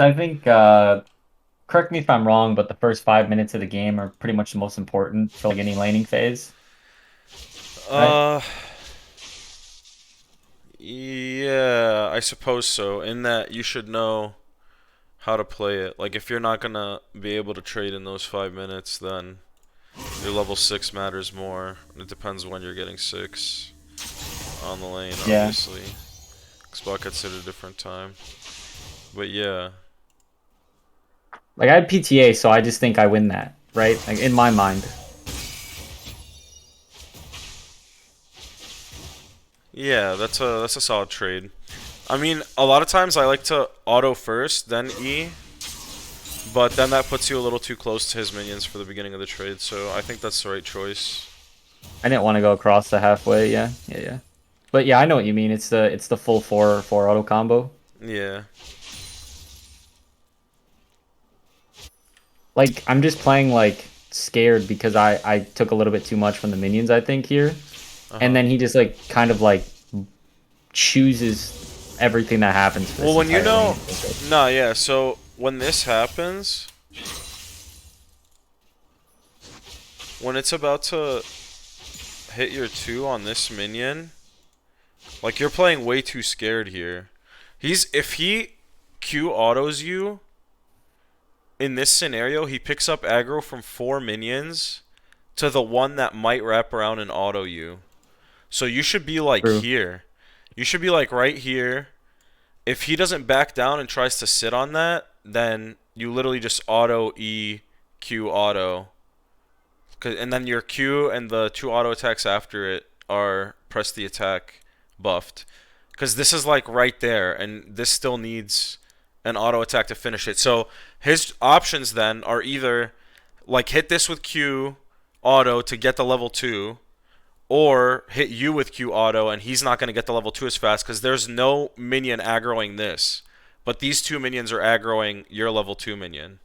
So I think, correct me if I'm wrong, but the first 5 minutes of the game are pretty much the most important for like any laning phase, right? Uh, yeah, I suppose so. In that you should know how to play it. Like if you're not gonna be able to trade in those 5 minutes, then your level 6 matters more. It depends when you're getting 6 on the lane, Yeah. obviously. Spot gets it at a different time. But yeah. Like I had PTA, so I just think I win that, right? Like in my mind. Yeah, that's a solid trade. I mean, a lot of times I like to auto first, then E, but then that puts you a little too close to his minions for the beginning of the trade, so I think that's the right choice. I didn't want to go across the halfway. Yeah, yeah, yeah. But yeah, I know what you mean. It's the full four auto combo. Yeah. Like I'm just playing like scared because I took a little bit too much from the minions, I think here. And Uh-huh. then he just like kind of like chooses everything that happens for Well, this when you entire lane. know... Nah, yeah, so when this happens, when it's about to hit your 2 on this minion, like you're playing way too scared here. If he Q autos you, in this scenario, he picks up aggro from 4 minions to the one that might wrap around and auto you. So you should be like True. here. You should be like right here. If he doesn't back down and tries to sit on that, then you literally just auto E Q auto. And then your Q and the 2 auto attacks after it are press the attack buffed. Because this is like right there, and this still needs an auto attack to finish it. So his options then are either like hit this with Q auto to get the level 2, or hit you with Q auto and he's not going to get the level 2 as fast because there's no minion aggroing this. But these 2 minions are aggroing your level 2 minion.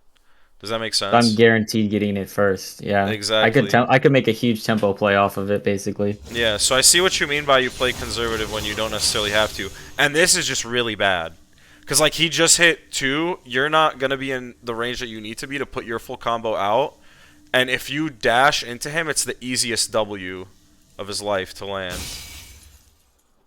Does that make I'm sense? guaranteed getting it first. Yeah. Exactly. I could make a huge tempo play off of it basically. Yeah, so I see what you mean by you play conservative when you don't necessarily have to. And this is just really bad. Because, like, he just hit 2, you're not going to be in the range that you need to be to put your full combo out. And if you dash into him, it's the easiest W of his life to land.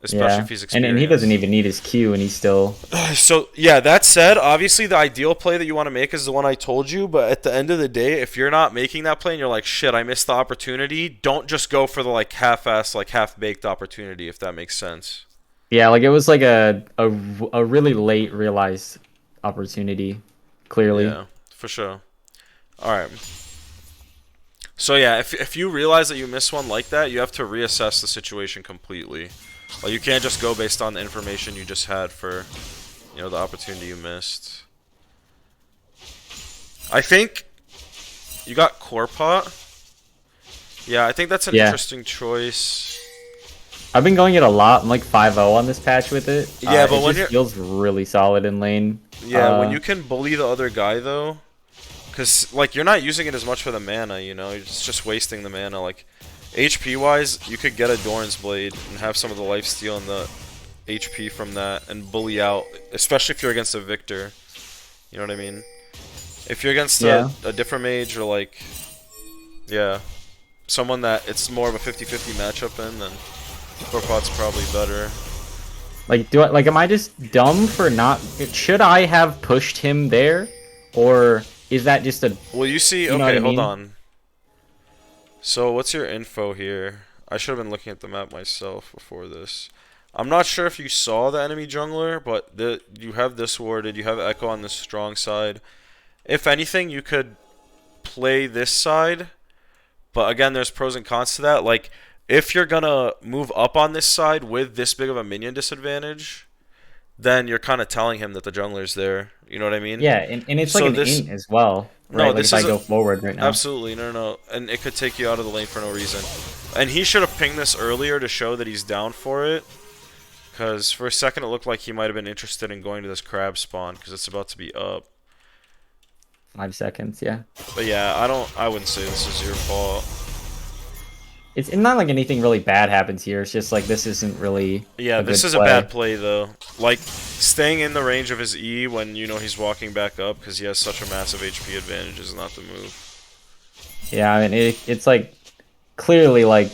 Especially Yeah. if he's And he doesn't experienced. even need his Q and he's still So, yeah, that said, obviously the ideal play that you want to make is the one I told you, but at the end of the day, if you're not making that play and you're like, shit, I missed the opportunity, don't just go for the, like, half-assed, like, half-baked opportunity, if that makes sense. yeah, like it was like a really late realized opportunity, clearly. Yeah, for sure. Alright. So, yeah, if you realize that you miss one like that, you have to reassess the situation completely. Like, you can't just go based on the information you just had for, the opportunity you missed. I think you got Corpot. Yeah, I think that's an Yeah. interesting choice. I've been going it a lot. I'm like 5-0 on this patch with it. Yeah, It but when just you're feels really solid in lane. when you can bully the other guy though, because like you're not using it as much for the mana, it's just wasting the mana. Like HP wise, you could get a Doran's Blade and have some of the life steal and the HP from that and bully out, especially if you're against a Victor. You know what I mean? If you're against Yeah. a different mage or like, yeah, someone that it's more of a 50-50 matchup in, then Corpot's probably better. Like am I just dumb for not should I have pushed him there? Or is that just a Well, you see, you know what okay, I hold mean? on. So, what's your info here? I should have been looking at the map myself before this. I'm not sure if you saw the enemy jungler, but you have this warded, you have Echo on the strong side. If anything, you could play this side, but again, there's pros and cons to that. Like, if you're gonna move up on this side with this big of a minion disadvantage, then you're kind of telling him that the jungler's there. You know what I mean? Yeah, and it's like So an this, int as well, no, right? Like this if I is a, go forward right now. absolutely, no, no, no. And it could take you out of the lane for no reason. And he should have pinged this earlier to show that he's down for it. Because for a second it looked like he might have been interested in going to this crab spawn because it's about to be up. 5 seconds, yeah. But yeah, I wouldn't say this is your fault. it's not like anything really bad happens here. It's just like this isn't really Yeah, a this good is a bad play. play though. Like staying in the range of his E when you know he's walking back up because he has such a massive HP advantage is not the move. Yeah, I mean it's like clearly like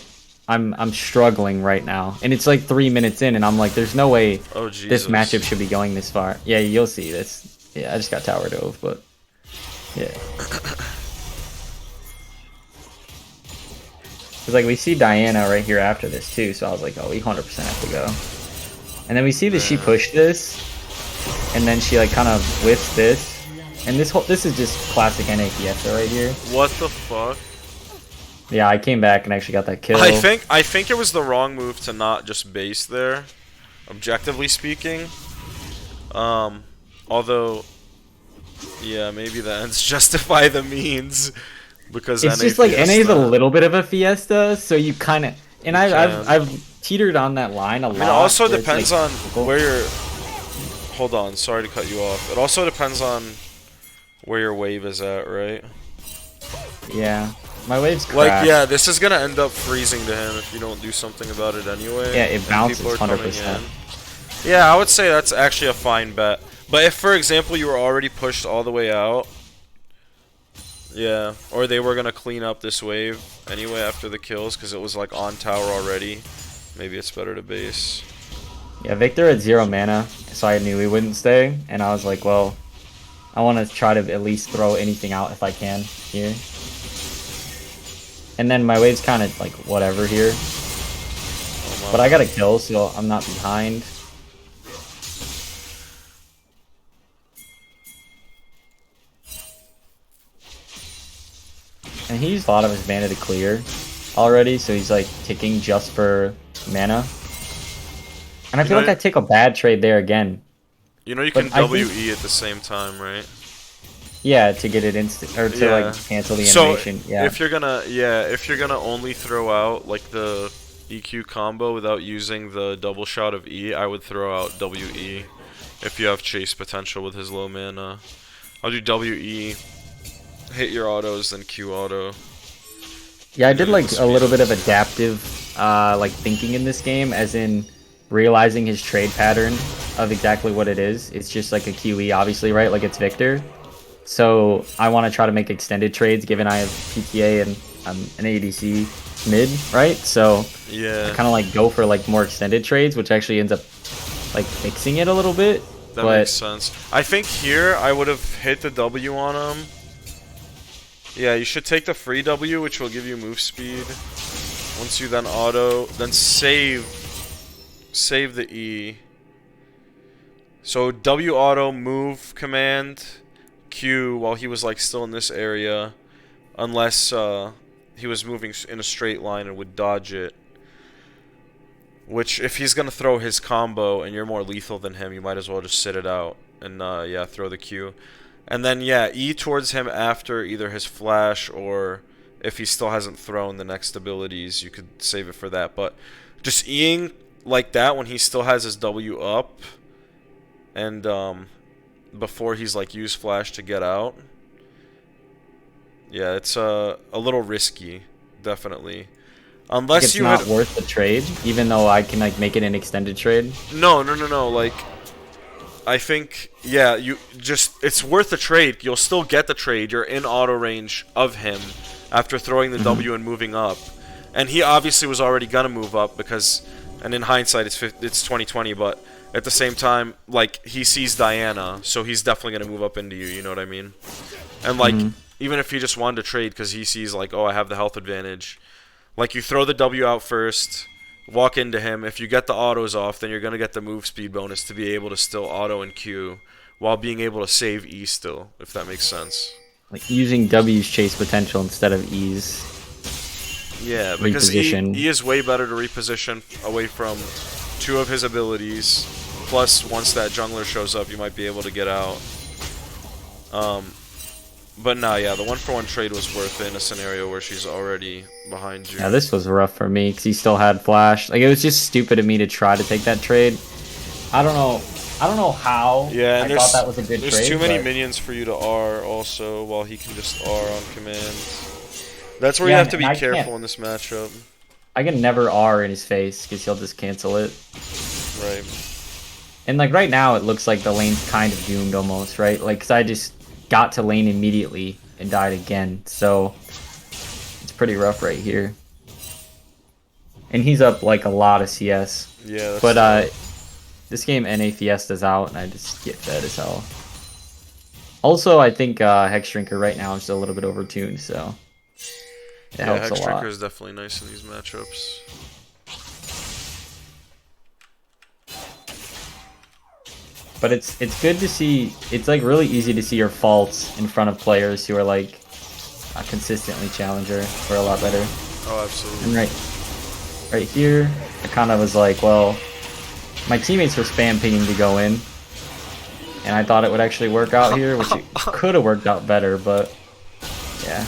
I'm struggling right now, and it's like 3 minutes in, and I'm like, there's no way Oh this matchup Jesus. should be going this far. Yeah, you'll see this. Yeah, I just got tower dove, but yeah, because like we see Diana right here after this too, so I was like, oh, we 100% have to go. And then we see that she Man. pushed this, and then she like kind of whiffs this, and this is just classic NA Fiesta right here. What the fuck? Yeah, I came back and actually got that kill. I think it was the wrong move to not just base there, objectively speaking. Although yeah, maybe the ends justify the means because It's NA just like NA is a Fiesta little bit of a fiesta, so you kind of and you can. I've teetered on that line a I mean, it lot also where it's like depends on difficult. where you're. Hold on, sorry to cut you off. It also depends on where your wave is at, right? Yeah, my waves Like, crash. yeah, this is gonna end up freezing to him if you don't do something about it anyway. Yeah, it And people bounces are coming in. 100%. Yeah, I would say that's actually a fine bet. But if, for example, you were already pushed all the way out, yeah, or they were gonna clean up this wave anyway after the kills because it was like on tower already, maybe it's better to base. Yeah, Victor had 0 mana, so I knew he wouldn't stay, and I was like, well, I want to try to at least throw anything out if I can here. And then my wave's kind of like whatever here, Oh, but my I got a bad. kill, so I'm not behind. And he used a lot of his mana to clear already, so he's like ticking just for mana. And I You feel like know, I take a bad trade there again. you But can I think, WE at the same time, right? yeah, to get it instant, or to Yeah. like cancel the So animation, yeah. if you're gonna only throw out like the EQ combo without using the double shot of E, I would throw out WE if you have chase potential with his low mana. I'll do WE, hit your autos, then Q auto. Yeah, I And did then it'll like a speed little up. bit of adaptive, like thinking in this game, as in realizing his trade pattern of exactly what it is. It's just like a QE, obviously, right? Like it's Victor. So I want to try to make extended trades, given I have PTA and I'm an ADC mid, right? So I Yeah, kind of like go for like more extended trades, which actually ends up like fixing it a little bit. that makes But sense. I think here I would have hit the W on him. Yeah, you should take the free W, which will give you move speed. Once you then auto, then save the E. So W auto move command Q while he was like still in this area, unless he was moving in a straight line and would dodge it. Which if he's gonna throw his combo and you're more lethal than him, you might as well just sit it out and yeah, throw the Q. And then yeah, E towards him after either his flash or if he still hasn't thrown the next abilities, you could save it for that. But just Eing like that when he still has his W up and before he's like used flash to get out. Yeah, it's a little risky, definitely. like Unless it's you hit. not worth the trade, even though I can like make it an extended trade. No, no, no, no. Like, I think, yeah, you just, it's worth the trade. You'll still get the trade. You're in auto range of him after throwing the Mhm. W and moving up. And he obviously was already gonna move up because, and in hindsight, it's 2020, but at the same time, like, he sees Diana, so he's definitely gonna move up into you, you know what I mean? And, like, Mhm. even if he just wanted to trade because he sees, like, oh, I have the health advantage, like, you throw the W out first, walk into him. If you get the autos off, then you're going to get the move speed bonus to be able to still auto and Q while being able to save E still, if that makes sense. Like using W's chase potential instead of E's Yeah, because reposition. E is way better to reposition away from two of his abilities. Plus, once that jungler shows up, you might be able to get out. But no, yeah, the 1-for-1 trade was worth it in a scenario where she's already behind you. Yeah, this was rough for me because he still had flash. Like it was just stupid of me to try to take that trade. I don't know. I don't know how Yeah, I and thought that was a good there's trade. too many But minions for you to R also, while he can just R on command. That's where you yeah, have to and be I careful can't. in this matchup. I can never R in his face because he'll just cancel it. Right. And like right now, it looks like the lane's kind of doomed almost, right? Like, cause I just got to lane immediately and died again, so it's pretty rough right here. And he's up like a lot of CS. Yeah, that's But tough. this game NA Fiesta's out, and I just get fed as hell. Also, I think Hex Shrinker right now is a little bit overtuned, so it Yeah, helps a Hex Drinker lot. is definitely nice in these matchups. But it's good to see. It's like really easy to see your faults in front of players who are like consistently challenger or a lot better. Oh, absolutely. And right here, I kind of was like, well, my teammates were spam pinging to go in, and I thought it would actually work out here, which it could have worked out better, but yeah.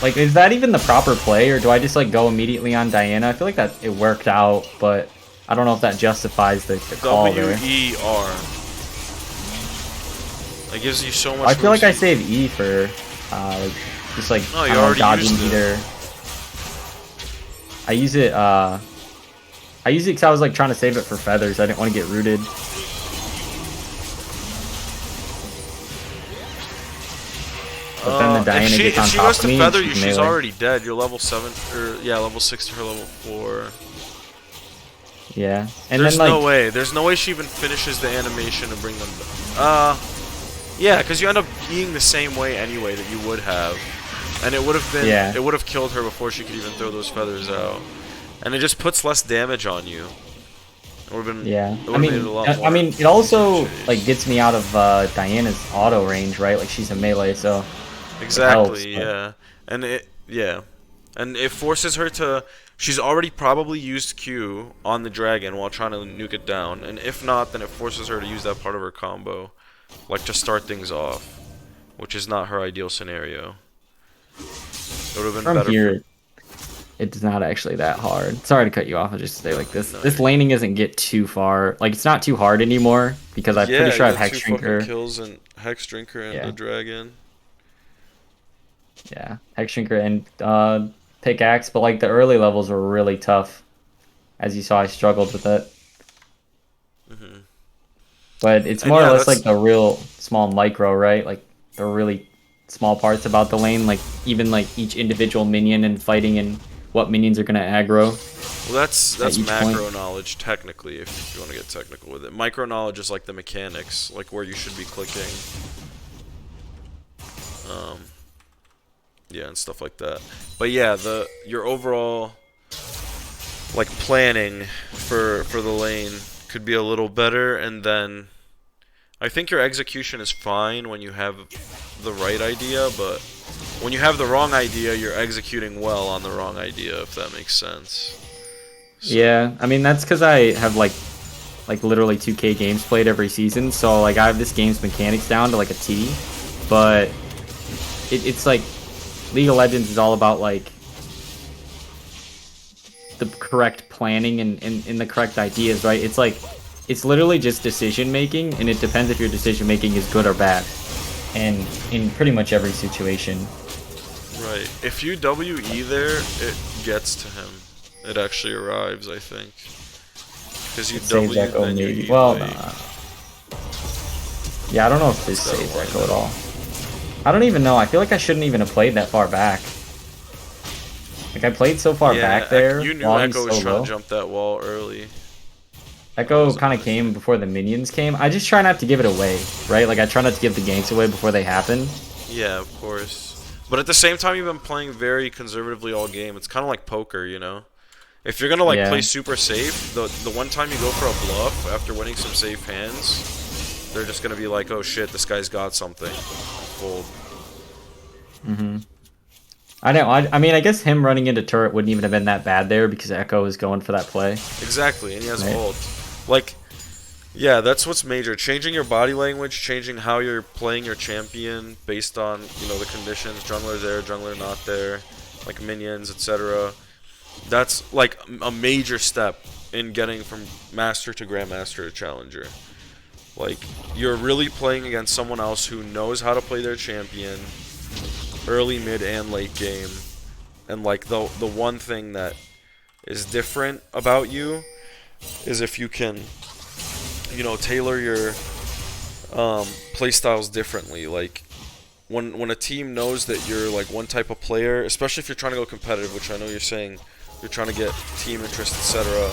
Like, is that even the proper play, or do I just like go immediately on Diana? I feel like that it worked out, but I don't know if that justifies the call there. W-E-R. It gives you so much. I feel like I save E for like, just like No, I you don't know, already dodging used it. either. I use it because I was like trying to save it for feathers. I didn't want to get rooted. But then the Diana gets on if she top goes of to me, and feather she you, can she's melee. already dead. You're level 7, or yeah, level 6 to her level 4. Yeah, and There's then like no way. There's no way she even finishes the animation to bring them. Yeah, because you end up being the same way anyway that you would have, and it would have been. Yeah. It would have killed her before she could even throw those feathers out, and it just puts less damage on you. It would have been. yeah, It would have made it a lot more. I mean, it also like gets me out of Diana's auto range, right? Like she's a melee, so Exactly. helps, Yeah, and it forces her to. She's already probably used Q on the dragon while trying to nuke it down, and if not, then it forces her to use that part of her combo, like to start things off, which is not her ideal scenario. It would have been from better. here, it's not actually that hard. Sorry to cut you off. I'll just say like this. No, This laning doesn't get too far. Like it's not too hard anymore because I'm pretty sure I have Hex two fucking Shrinker. kills and Hex Drinker and Yeah. a dragon. Yeah, Hex Shrinker and pickaxe, but like the early levels were really tough. As you saw, I struggled with it. Hmm. But it's And more yeah, or less that's- like the real small micro, right? Like the really small parts about the lane, like even like each individual minion and fighting and what minions are gonna aggro. Well, that's At each macro point. knowledge technically, if you want to get technical with it. Micro knowledge is like the mechanics, like where you should be clicking. Yeah, and stuff like that. But yeah, your overall like planning for the lane could be a little better, and then I think your execution is fine when you have the right idea, but when you have the wrong idea, you're executing well on the wrong idea, if that makes sense. So, Yeah, I mean that's because I have like literally 2K games played every season, so like I have this game's mechanics down to like a T. But it's like League of Legends is all about like the correct planning and the correct ideas, right? It's like it's literally just decision making, and it depends if your decision making is good or bad, and in pretty much every situation. right. If you WE there, it gets to him. It actually arrives, I think. Because you It W, saves Echo then you maybe. E Well, late. nah. Yeah, I don't know if this That's saves that Echo at all. I don't even know. I feel like I shouldn't even have played that far back. Like I played so far back there You knew while he's Echo was so trying low. to jump that wall early. Echo kind of came before the minions came. I just try not to give it away, right? Like I try not to give the ganks away before they happen. Yeah, of course. But at the same time, you've been playing very conservatively all game. It's kind of like poker, you know? If you're gonna like Yeah. play super safe, the one time you go for a bluff after winning some safe hands, they're just gonna be like, oh shit, this guy's got something. Fold. I know. I mean, I guess him running into turret wouldn't even have been that bad there because Echo was going for that play. Exactly, and he has Right. ult. Like, yeah, that's what's major. Changing your body language, changing how you're playing your champion based on, you know, the conditions. Jungler there, jungler not there, like minions, etc. That's like a major step in getting from master to grandmaster to challenger. Like, you're really playing against someone else who knows how to play their champion early, mid, and late game. And like the one thing that is different about you is if you can, tailor your play styles differently. Like when a team knows that you're like one type of player, especially if you're trying to go competitive, which I know you're saying you're trying to get team interest, etc.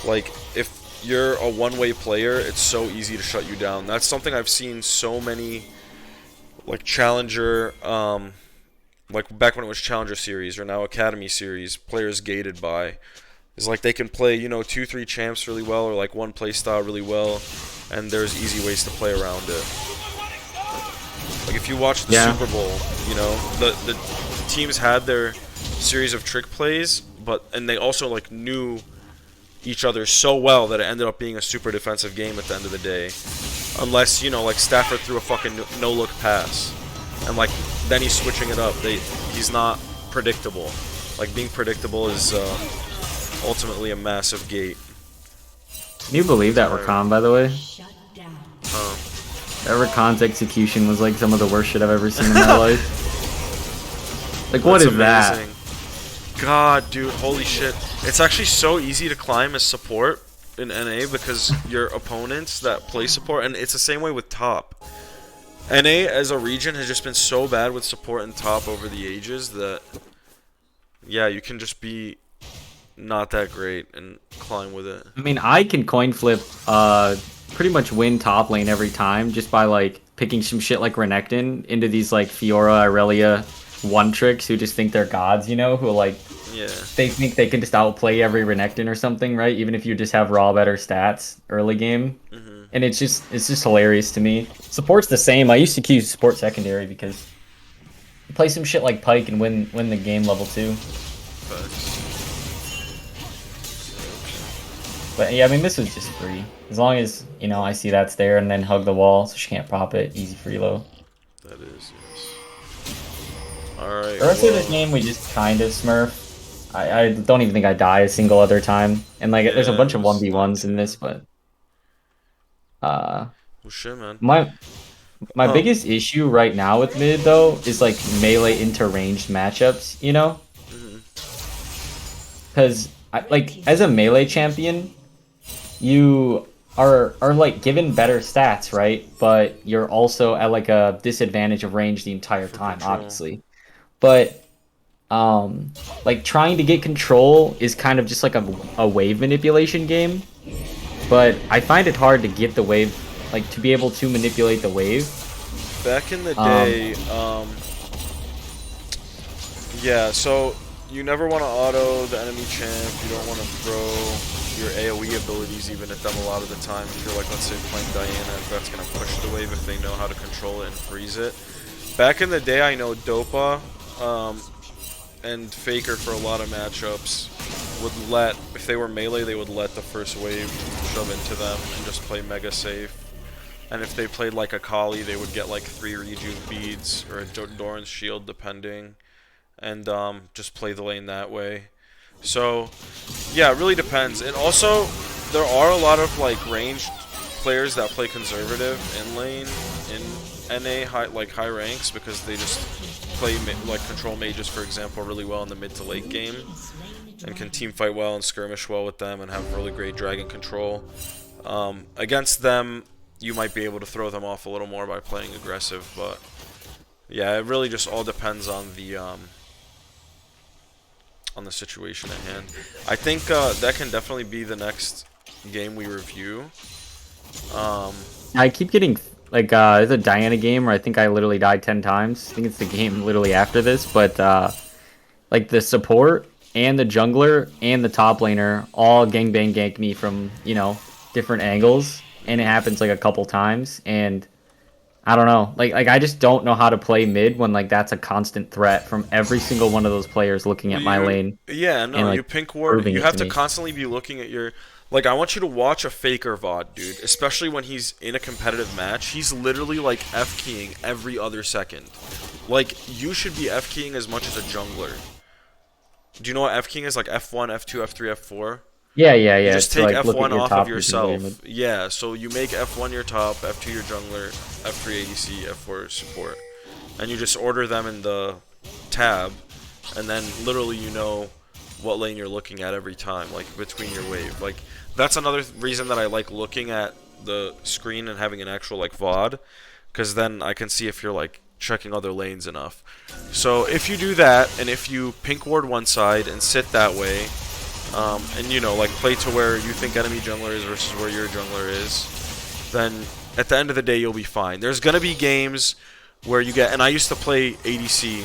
Like if you're a one-way player, it's so easy to shut you down. That's something I've seen so many like challenger, like back when it was Challenger Series or now Academy Series, players gated by is like they can play 2-3 champs really well or like one play style really well, and there's easy ways to play around it. Like if you watch the Super Bowl, the teams had their series of trick plays, and they also like knew each other so well that it ended up being a super defensive game at the end of the day. Unless, like Stafford threw a fucking no-look pass. And like then he's switching it up. He's not predictable. Like being predictable is ultimately a massive gate. Can you believe that Rakan, by the way? That Rakan's execution was like some of the worst shit I've ever seen in my life. Like, what is amazing. That? God, dude, holy shit. It's actually so easy to climb as support in NA because your opponents that play support, and it's the same way with top. NA as a region has just been so bad with support and top over the ages that, yeah, you can just be not that great and climb with it. I mean, I can coin flip pretty much win top lane every time just by like picking some shit like Renekton into these like Fiora, Irelia one tricks who just think they're gods, who like they think they can just outplay every Renekton or something, right? Even if you just have raw better stats early game. And it's just hilarious to me. Support's the same. I used to queue support secondary because you play some shit like Pyke and win the game level 2. But yeah, I mean, this was just free. As long as, I see that's there and then hug the wall so she can't pop it. Easy free low. That is, yes. Alright. The rest of this game, we just kind of smurf. I don't even think I die a single other time. And like, there's a bunch of 1v1s in this, but... well, shit, man. My biggest issue right now with mid, though, is like melee into ranged matchups, Because, like, as a melee champion, you are like given better stats, right? But you're also at like a disadvantage of range the entire time, obviously. But like trying to get control is kind of just like a wave manipulation game. But I find it hard to get the wave, like to be able to manipulate the wave. Back in the day, yeah, so you never want to auto the enemy champ, you don't want to throw your AoE abilities even at them a lot of the time. If you're like, let's say playing Diana, that's going to push the wave if they know how to control it and freeze it. Back in the day, I know Dopa and Faker for a lot of matchups would let, if they were melee, they would let the first wave shove into them and just play mega safe. And if they played like a Kali, they would get like 3 rejuve beads or a Doran's shield depending, and just play the lane that way. So yeah, it really depends. And also there are a lot of like ranged players that play conservative in lane in NA high ranks because they just play like control mages, for example, really well in the mid to late game and can team fight well and skirmish well with them and have really great dragon control. Against them, you might be able to throw them off a little more by playing aggressive, but yeah, it really just all depends on the situation at hand. I think that can definitely be the next game we review. I keep getting like there's a Diana game where I think I literally died 10 times. I think it's the game literally after this, but like the support and the jungler and the top laner all gangbang gank me from different angles, and it happens like a couple times, and I don't know, like I just don't know how to play mid when like that's a constant threat from every single one of those players looking at my lane. Yeah, no, and, like, you pink ward. You have to constantly be looking at your. Like, I want you to watch a Faker VOD, dude. Especially when he's in a competitive match. He's literally like F-keying every other second. Like, you should be F-keying as much as a jungler. Do you know what F-keying is? Like F1, F2, F3, F4. Yeah, yeah, You yeah. just To take like look at F1 your off of top users later yourself. mid. Yeah, so you make F1 your top, F2 your jungler, F3 ADC, F4 support. And you just order them in the tab, and then literally you know what lane you're looking at every time, like between your wave. Like that's another reason that I like looking at the screen and having an actual like VOD, because then I can see if you're like checking other lanes enough. So if you do that, and if you pink ward one side and sit that way, and you know like play to where you think enemy jungler is versus where your jungler is, then at the end of the day you'll be fine. There's gonna be games where you get, and I used to play ADC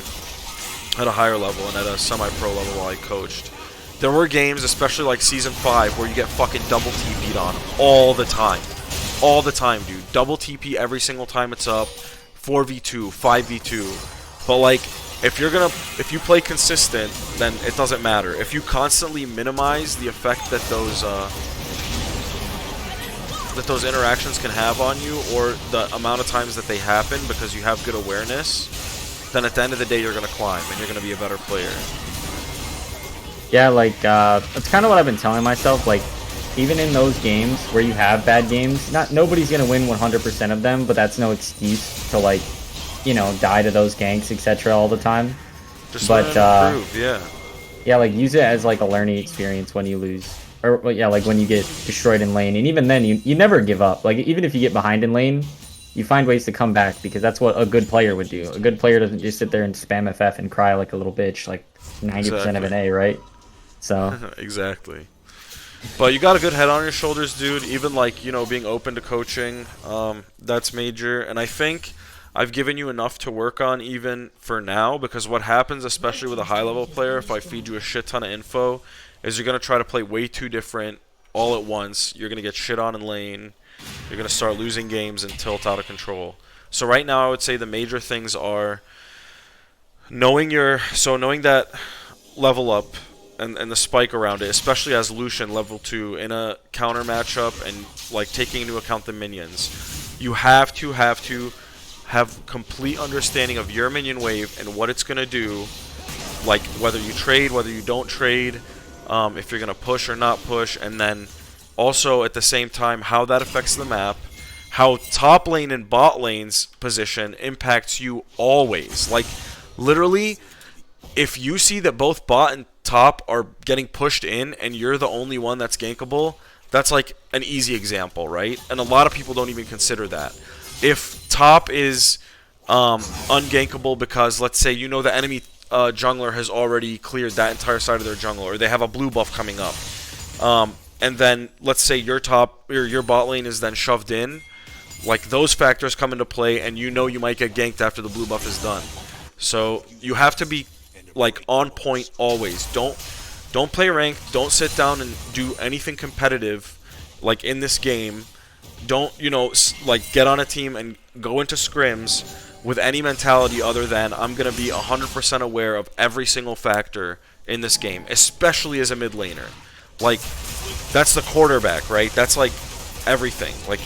at a higher level and at a semi-pro level while I coached. There were games, especially like Season 5, where you get fucking double TP'd on all the time. All the time, dude. Double TP every single time it's up. 4v2, 5v2. But like, if you play consistent, then it doesn't matter. If you constantly minimize the effect that those interactions can have on you, or the amount of times that they happen because you have good awareness, then at the end of the day you're going to climb and you're going to be a better player. Yeah, like that's kind of what I've been telling myself. Like, even in those games where you have bad games, nobody's gonna win 100% of them, but that's no excuse to like, you know, die to those ganks, etc. all the time. Just But improve, yeah. yeah, like use it as like a learning experience when you lose, or well, yeah, like when you get destroyed in lane, and even then you never give up. Like even if you get behind in lane, you find ways to come back because that's what a good player would do. A good player doesn't just sit there and spam FF and cry like a little bitch, like 90% of an A, right? So exactly. But you got a good head on your shoulders, dude. Even like, you know, being open to coaching, that's major. And I think I've given you enough to work on even for now, because what happens, especially with a high level player, if I feed you a shit ton of info, is you're going to try to play way too different all at once. You're going to get shit on in lane. You're going to start losing games and tilt out of control. So right now I would say the major things are knowing that level up and the spike around it, especially as Lucian level 2 in a counter matchup, and like taking into account the minions. You have to have complete understanding of your minion wave and what it's going to do, like whether you trade, whether you don't trade, if you're going to push or not push, and then also at the same time how that affects the map, how top lane and bot lane's position impacts you always. Like literally, if you see that both bot and top are getting pushed in and you're the only one that's gankable, that's like an easy example, right? And a lot of people don't even consider that. If top is ungankable because, let's say, you know the enemy jungler has already cleared that entire side of their jungle, or they have a blue buff coming up, and then let's say your top or your bot lane is then shoved in, like those factors come into play, and you know you might get ganked after the blue buff is done. So you have to be like on point always. Don't play ranked. Don't sit down and do anything competitive like in this game. Don't, you know, like get on a team and go into scrims with any mentality other than I'm going to be 100% aware of every single factor in this game, especially as a mid laner. Like that's the quarterback, right? That's like everything. Like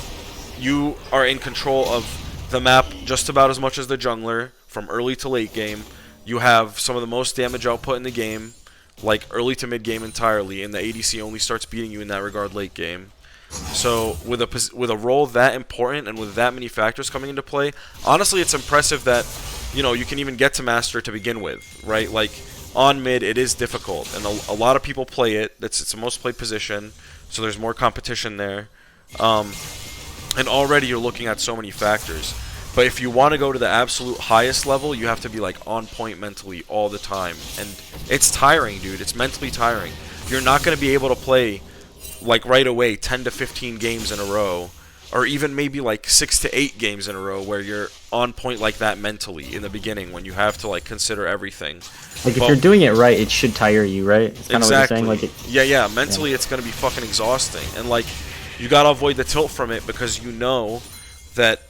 you are in control of the map just about as much as the jungler from early to late game. You have some of the most damage output in the game, like early to mid game entirely, and the ADC only starts beating you in that regard late game. So with a role that important and with that many factors coming into play, honestly, it's impressive that, you know, you can even get to master to begin with, right? Like on mid, it is difficult, and a lot of people play it. It's a most played position, so there's more competition there, and already you're looking at so many factors. But if you want to go to the absolute highest level, you have to be like on point mentally all the time. And it's tiring, dude. It's mentally tiring. You're not going to be able to play like right away 10 to 15 games in a row, or even maybe like 6 to 8 games in a row where you're on point like that mentally in the beginning when you have to like consider everything. like if you're doing it right, it should tire you, right? It's kind of what you're saying. Like yeah, mentally it's going to be fucking exhausting. And like you got to avoid the tilt from it, because you know that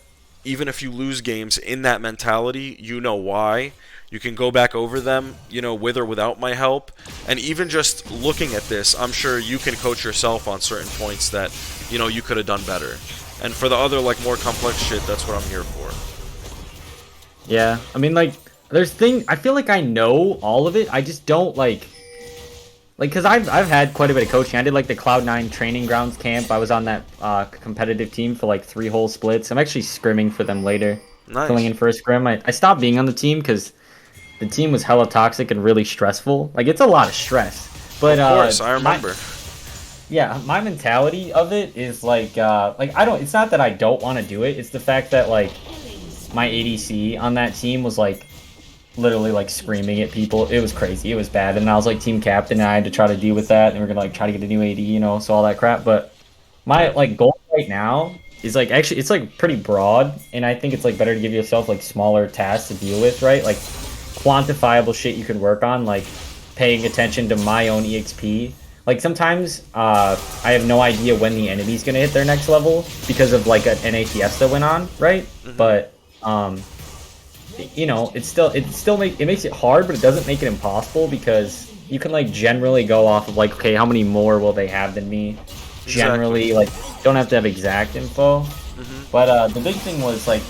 even if you lose games in that mentality, you know why. You can go back over them, you know, with or without my help. And even just looking at this, I'm sure you can coach yourself on certain points that, you know, you could have done better. And for the other, like, more complex shit, that's what I'm here for. yeah, I mean, like I feel like I know all of it. I just don't like like, because I've had quite a bit of coaching. I did like the Cloud9 training grounds camp. I was on that competitive team for like 3 whole splits. I'm actually scrimming for them later, filling Nice. in for a scrim. I stopped being on the team because the team was hella toxic and really stressful. Like, it's a lot of stress. But Of course, I my remember. yeah, my mentality of it is like I don't. It's not that I don't want to do it. It's the fact that like my ADC on that team was like literally like screaming at people. It was crazy. It was bad. And I was like team captain and I had to try to deal with that. And we're gonna like try to get a new AD, so all that crap. But my like goal right now is like actually it's like pretty broad, and I think it's like better to give yourself like smaller tasks to deal with, right? Like quantifiable shit you can work on, like paying attention to my own EXP. Like sometimes I have no idea when the enemy's gonna hit their next level because of like an ATS that went on, right? Hmm. But it makes it hard, but it doesn't make it impossible because you can like generally go off of like, okay, how many more will they have than me? Exactly. Generally, like, don't have to have exact info. Hmm. But the big thing was like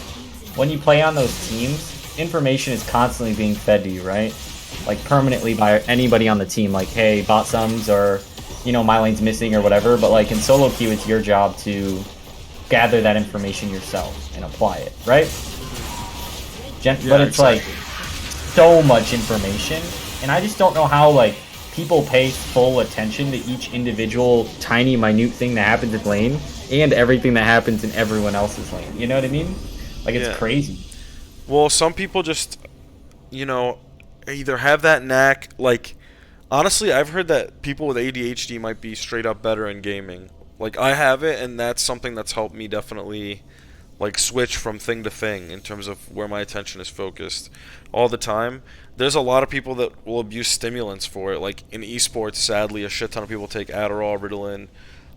when you play on those teams, information is constantly being fed to you, right? Like permanently by anybody on the team, like, hey, bot sums or my lane's missing or whatever. But like in solo queue, it's your job to gather that information yourself and apply it, right? But Yeah, it's like exactly. so much information, and I just don't know how like people pay full attention to each individual tiny minute thing that happens in lane and everything that happens in everyone else's lane. You know what I mean? Like it's Yeah. crazy. Well, some people just, you know, either have that knack. Like, honestly, I've heard that people with ADHD might be straight up better in gaming. Like, I have it, and that's something that's helped me definitely, like, switch from thing to thing in terms of where my attention is focused all the time. There's a lot of people that will abuse stimulants for it. Like, in esports, sadly, a shit ton of people take Adderall, Ritalin,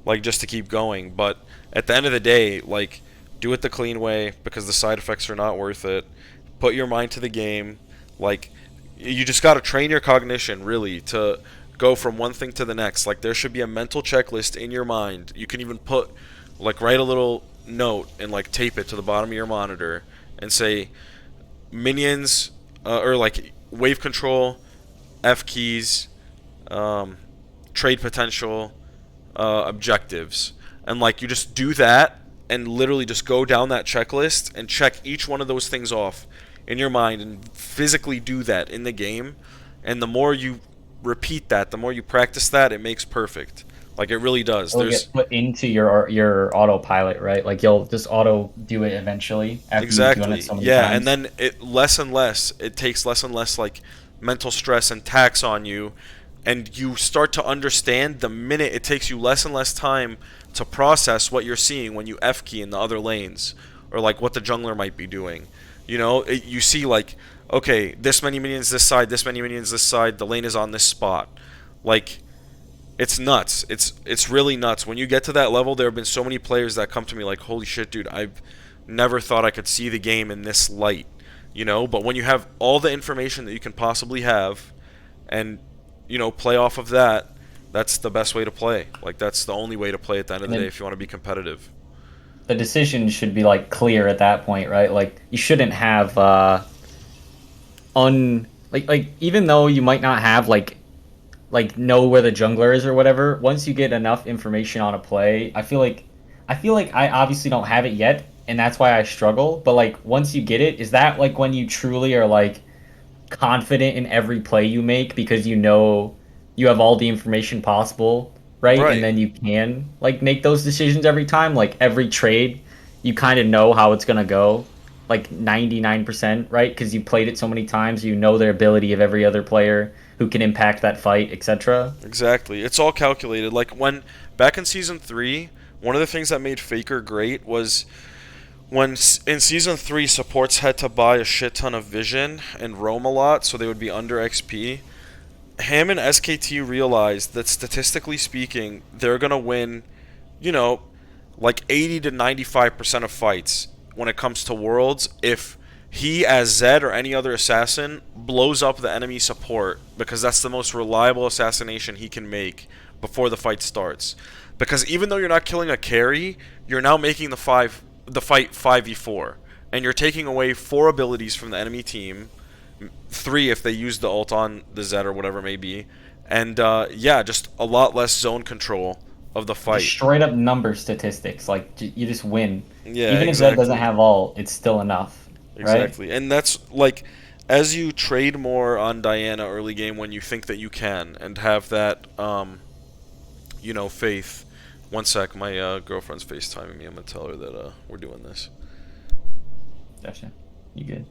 like, just to keep going. But at the end of the day, like, do it the clean way because the side effects are not worth it. Put your mind to the game. Like, you just got to train your cognition really to go from one thing to the next. Like, there should be a mental checklist in your mind. You can even put, like, write a little note and like tape it to the bottom of your monitor and say minions, or like wave control, F keys, um, trade potential, objectives, and like you just do that and literally just go down that checklist and check each one of those things off in your mind and physically do that in the game. And the more you repeat that, the more you practice that, it makes perfect. Like, it really does. It'll There's get put into your autopilot, right? Like you'll just auto do it eventually after you've done it exactly, so many yeah, and times. then it less and less. It takes less and less like mental stress and tax on you, and you start to understand the minute it takes you less and less time to process what you're seeing when you F key in the other lanes, or like what the jungler might be doing. You see like, okay, this many minions this side, this many minions this side. The lane is on this spot. Like, it's nuts. It's really nuts. When you get to that level, there have been so many players that come to me like, "Holy shit, dude! I've never thought I could see the game in this light." But when you have all the information that you can possibly have, and play off of that, that's the best way to play. Like, that's the only way to play at the end of And the day then if you want to be competitive. the decision should be like clear at that point, right? Like you shouldn't have like even though you might not have like know where the jungler is or whatever, once you get enough information on a play, I feel like I obviously don't have it yet, and that's why I struggle. But like once you get it, is that like when you truly are like confident in every play you make because you have all the information possible, right? And Right. then you can like make those decisions every time, like every trade, you kind of know how it's gonna go, like 99%, right? Because you played it so many times, you know their ability of every other player who can impact that fight, etc. Exactly. It's all calculated. Like, when back in season 3, one of the things that made Faker great was when in season 3 supports had to buy a shit ton of vision and roam a lot so they would be under XP. Ham and SKT realized that statistically speaking, they're going to win, you know, like 80 to 95% of fights when it comes to worlds if he, as Zed or any other assassin, blows up the enemy support, because that's the most reliable assassination he can make before the fight starts. Because even though you're not killing a carry, you're now making the fight 5v4, and you're taking away 4 abilities from the enemy team, 3 if they use the ult on the Zed or whatever it may be, and yeah, just a lot less zone control of the Just fight. straight up number statistics. Like you just win. Yeah, Even if Zed doesn't exactly. have all, it's still enough, right? Exactly. And that's like as you trade more on Diana early game when you think that you can and have that faith. One sec, my girlfriend's FaceTiming me. I'm gonna tell her that we're doing this. Gotcha. You good?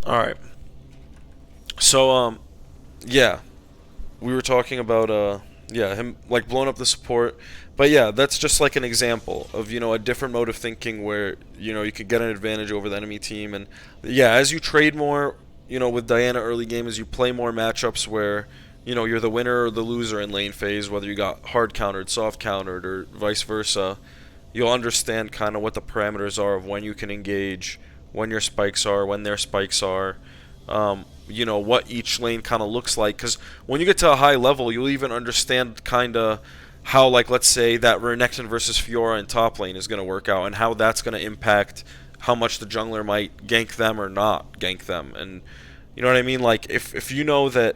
All right. So yeah, we were talking about yeah, him like blowing up the support. But yeah, that's just like an example of, a different mode of thinking where, you could get an advantage over the enemy team. And yeah, as you trade more, with Diana early game, as you play more matchups where, you're the winner or the loser in lane phase, whether you got hard countered, soft countered, or vice versa, you'll understand kind of what the parameters are of when you can engage, when your spikes are, when their spikes are, what each lane kind of looks like. Because when you get to a high level, you'll even understand kind of how, like, let's say that Renekton versus Fiora in top lane is going to work out, and how that's going to impact how much the jungler might gank them or not gank them. And you know what I mean? Like, if you know that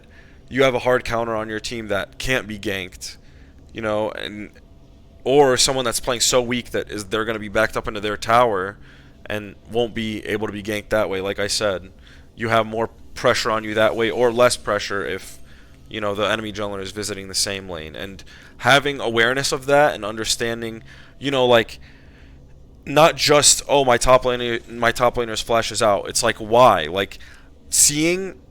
you have a hard counter on your team that can't be ganked, and or someone that's playing so weak that they're going to be backed up into their tower and won't be able to be ganked that way. Like I said, you have more pressure on you that way, or less pressure if the enemy jungler is visiting the same lane. And having awareness of that and understanding, like not just, oh, my top laner's flashes out. It's like, why? Like seeing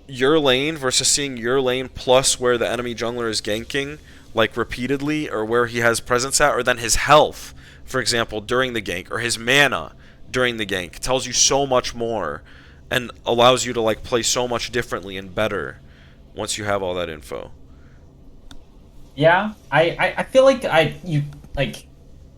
your lane versus seeing your lane plus where the enemy jungler is ganking, like repeatedly, or where he has presence at, or then his health, for example, during the gank, or his mana during the gank, tells you so much more and allows you to like play so much differently and better once you have all that info. Yeah, I feel like you like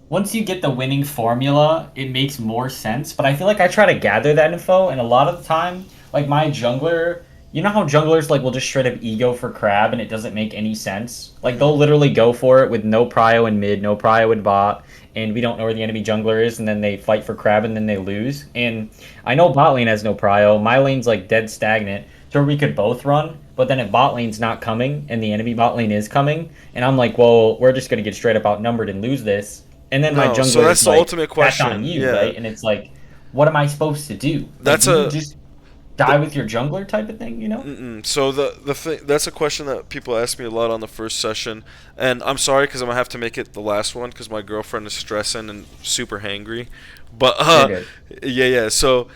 once you get the winning formula, it makes more sense. But I feel like I try to gather that info, and a lot of the time, like my jungler, you know how junglers like will just straight up ego for crab, and it doesn't make any sense. Like Mm-hmm. they'll literally go for it with no prio in mid, no prio in bot, and we don't know where the enemy jungler is, and then they fight for crab, and then they lose. And I know bot lane has no prio. My lane's like dead stagnant, so we could both run. But then if bot lane's not coming, and the enemy bot lane is coming, and I'm like, well, we're just gonna get straight up outnumbered and lose this, and then my No, so jungler is that's the like, ultimate "That's on question. you," Yeah, right? And it's like, what am I supposed to do? Like, that's do you a just die with your jungler type of thing? You know? So the thing, that's a question that people ask me a lot on the first session, and I'm sorry because I'm gonna have to make it the last one because my girlfriend is stressing and super hangry. But You're good. yeah. So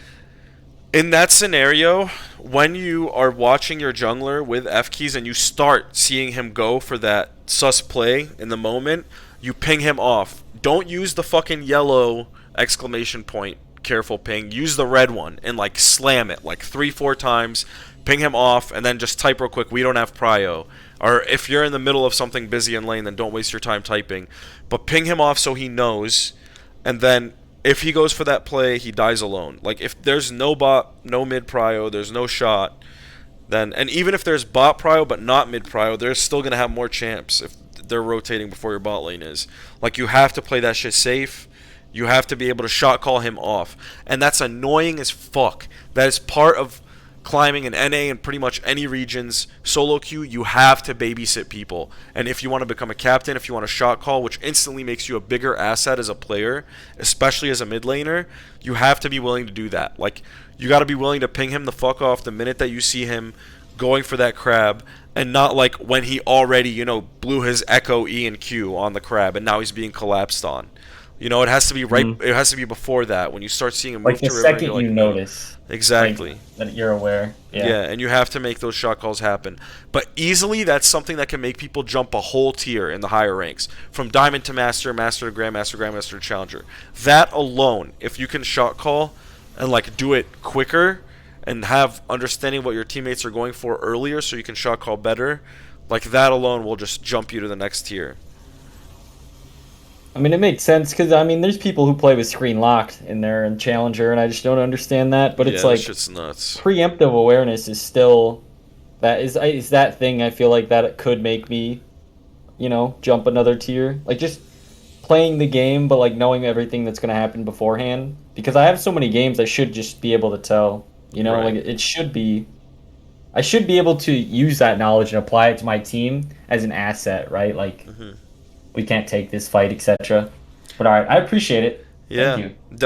in that scenario, when you are watching your jungler with F keys and you start seeing him go for that sus play in the moment, you ping him off. Don't use the fucking yellow exclamation point careful ping. Use the red one and like slam it like 3-4 times. Ping him off and then just type real quick. We don't have prio. Or if you're in the middle of something busy in lane, then don't waste your time typing. But ping him off so he knows, and then if he goes for that play, he dies alone. Like if there's no bot, no mid prio, there's no shot, then, and even if there's bot prio but not mid prio, they're still gonna have more champs if they're rotating before your bot lane is. Like you have to play that shit safe. You have to be able to shot call him off, and that's annoying as fuck. That is part of climbing in NA and pretty much any regions solo queue, you have to babysit people. And if you want to become a captain, if you want a shot call, which instantly makes you a bigger asset as a player, especially as a mid laner, you have to be willing to do that. Like, you got to be willing to ping him the fuck off the minute that you see him going for that crab, and not like when he already, blew his echo E and Q on the crab and now he's being collapsed on. It has to be right. Mhm. It has to be before that when you start seeing him Like move the to river and second you're you like, notice, like exactly. that you're aware. Yeah. Yeah, and you have to make those shot calls happen. But easily, that's something that can make people jump a whole tier in the higher ranks. From Diamond to Master, Master to Grandmaster, Grandmaster to Challenger. That alone, if you can shot call and like do it quicker and have understanding what your teammates are going for earlier so you can shot call better, like that alone will just jump you to the next tier. I mean, it makes sense because I mean, there's people who play with screen locked in there and Challenger, and I just don't understand that. But it's Yeah, that like shit's nuts. preemptive awareness is still that is that thing. I feel like that it could make me, jump another tier. Like just playing the game, but like knowing everything that's gonna happen beforehand. Because I have so many games, I should just be able to tell. Like Right. it should be. I should be able to use that knowledge and apply it to my team as an asset, right? Like Hmm. we can't take this fight, etc. But all right, I appreciate it. Thank Yeah, you. definitely.